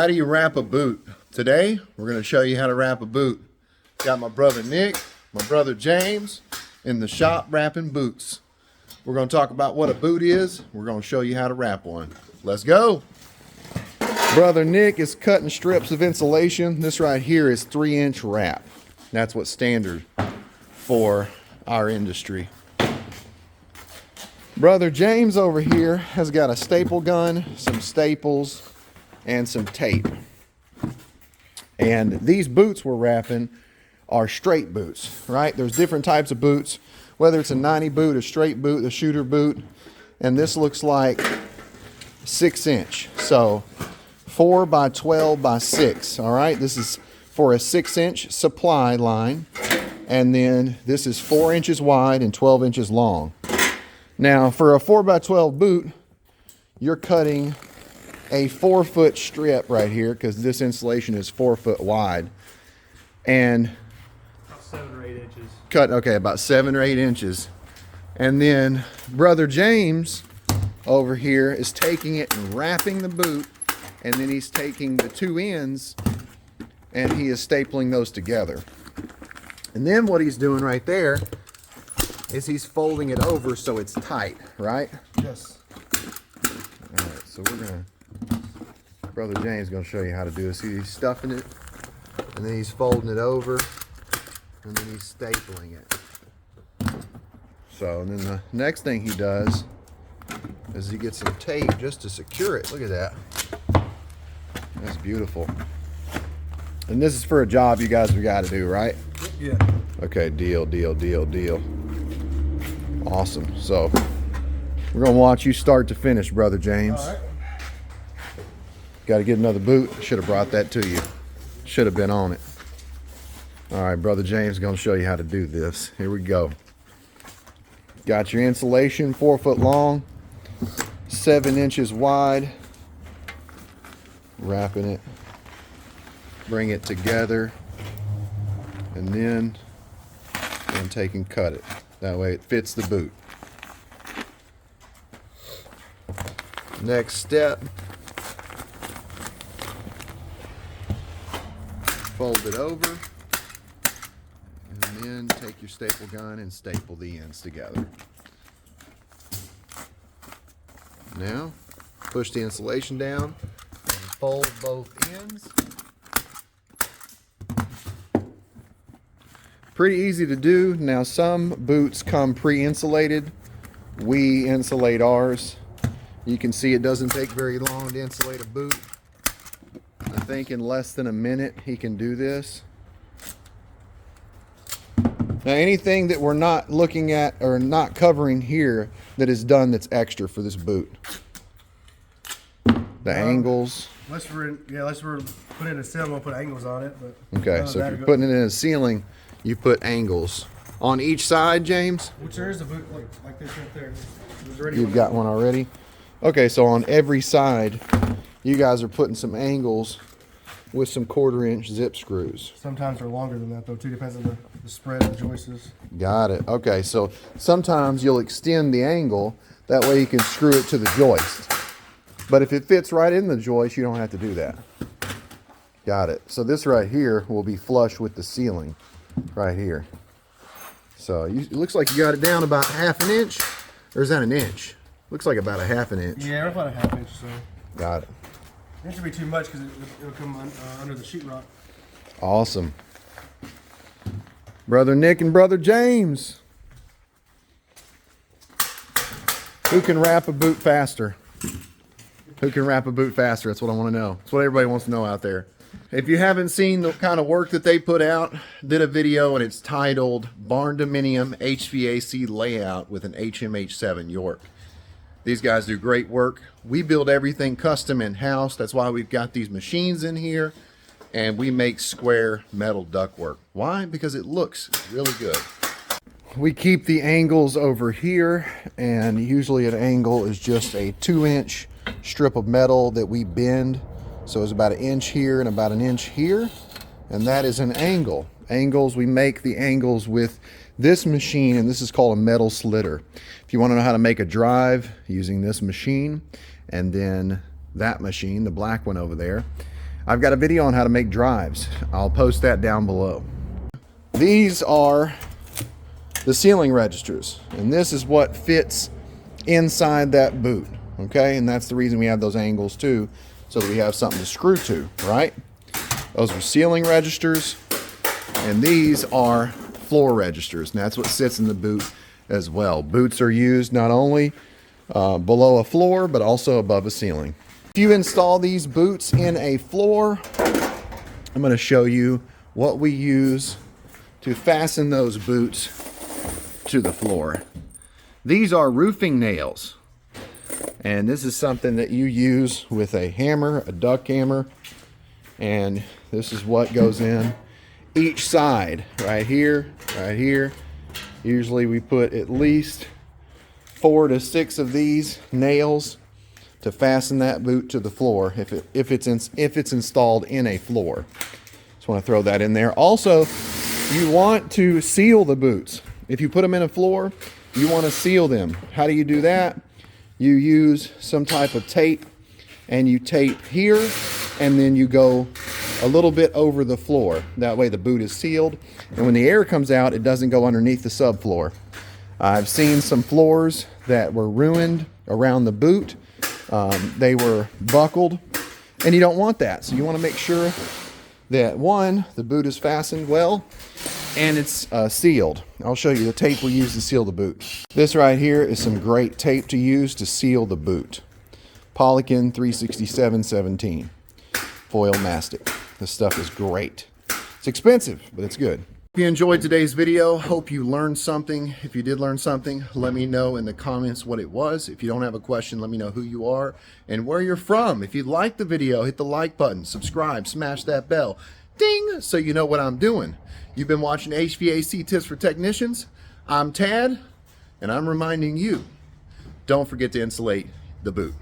How do you wrap a boot? Today, we're going to show you how to wrap a boot. Got my brother Nick, my brother James in the shop wrapping boots. We're going to talk about what a boot is. We're going to show you how to wrap one. Let's go. Brother Nick is cutting strips of insulation. This right here is 3-inch wrap. That's what's standard for our industry. Brother James over here has got a staple gun, some staples, and some tape. And these boots we're wrapping are straight boots, right? There's different types of boots, whether it's a 90 boot, a straight boot, a shooter boot, and this looks like 6-inch. So 4 by 12 by 6, all right? This is for a 6-inch supply line, and then this is 4 inches wide and 12 inches long. Now, for a 4 by 12 boot, you're cutting a 4-foot strip right here because this insulation is 4 foot wide, and about 7 or 8 inches. Cut, okay, about 7 or 8 inches. And then brother James over here is taking it and wrapping the boot, and then he's taking the 2 ends and he is stapling those together. And then what he's doing right there is he's folding it over so it's tight, right? Yes. All right, so we're gonna, brother James is gonna show you how to do this. See, he's stuffing it, and then he's folding it over, and then he's stapling it. So, and then the next thing he does is he gets some tape just to secure it. Look at that. That's beautiful. And this is for a job you guys have got to do, right? Yeah. Okay, deal. Awesome. So, we're gonna watch you start to finish, brother James. All right. Got to get another boot. Should have brought that to you. Should have been on it. All right, brother James is going to show you how to do this. Here we go. Got your insulation, 4 foot long, 7 inches wide. Wrapping it. Bring it together. And then take and cut it. That way it fits the boot. Next step. Fold it over, and then take your staple gun and staple the ends together. Now, push the insulation down and fold both ends. Pretty easy to do. Now, some boots come pre-insulated. We insulate ours. You can see it doesn't take very long to insulate a boot. I think in less than a minute he can do this. Now, anything that we're not looking at or not covering here that is done that's extra for this boot. The angles. Unless we're putting a ceiling, we'll put angles on it. But okay, so if you're putting it in a ceiling, you put angles on each side, James. Which there is a boot like this right there. You've got one already. Okay, so on every side, you guys are putting some angles with some 1/4-inch zip screws. Sometimes they're longer than that though too, depends on the spread of the joists. Got it. Okay, so sometimes you'll extend the angle, that way you can screw it to the joist. But if it fits right in the joist, you don't have to do that. Got it. So this right here will be flush with the ceiling right here. So it looks like you got it down about 1/2 inch, or is that 1 inch? Looks like about 1/2 inch. Yeah, about 1/2 inch. So got it. It should be too much because it'll come under the sheetrock. Awesome. Brother Nick and brother James. Who can wrap a boot faster? Who can wrap a boot faster? That's what I want to know. That's what everybody wants to know out there. If you haven't seen the kind of work that they put out, did a video and it's titled Barn Dominium HVAC Layout with an HMH7 York. These guys do great work. We build everything custom in-house. That's why we've got these machines in here, and we make square metal ductwork. Why? Because it looks really good. We keep the angles over here, and usually an angle is just a 2-inch strip of metal that we bend. So it's about 1 inch here and about 1 inch here, and that is an angle. Angles, we make the angles with this machine, and this is called a metal slitter. If you want to know how to make a drive using this machine, and then that machine, the black one over there, I've got a video on how to make drives. I'll post that down below. These are the sealing registers, and this is what fits inside that boot, okay? And that's the reason we have those angles too, so that we have something to screw to, right? Those are sealing registers, and these are floor registers, and that's what sits in the boot as well. Boots are used not only below a floor, but also above a ceiling. If you install these boots in a floor, I'm going to show you what we use to fasten those boots to the floor. These are roofing nails, and this is something that you use with a hammer, a duck hammer, and this is what goes in each side, right here, right here. Usually we put at least 4 to 6 of these nails to fasten that boot to the floor if it's installed in a floor. Just want to throw that in there. Also, you want to seal the boots. If you put them in a floor, you want to seal them. How do you do that? You use some type of tape, and you tape here, and then you go a little bit over the floor. That way the boot is sealed, and when the air comes out, it doesn't go underneath the subfloor. I've seen some floors that were ruined around the boot. They were buckled, and you don't want that. So you want to make sure that, one, the boot is fastened well, and it's sealed. I'll show you the tape we use to seal the boot. This right here is some great tape to use to seal the boot. Polykin 367-17 foil mastic. This stuff is great. It's expensive, but it's good. If you enjoyed today's video, hope you learned something. If you did learn something, let me know in the comments what it was. If you don't have a question, let me know who you are and where you're from. If you liked the video, hit the like button, subscribe, smash that bell, ding, so you know what I'm doing. You've been watching HVAC Tips for Technicians. I'm Tad, and I'm reminding you, don't forget to insulate the boot.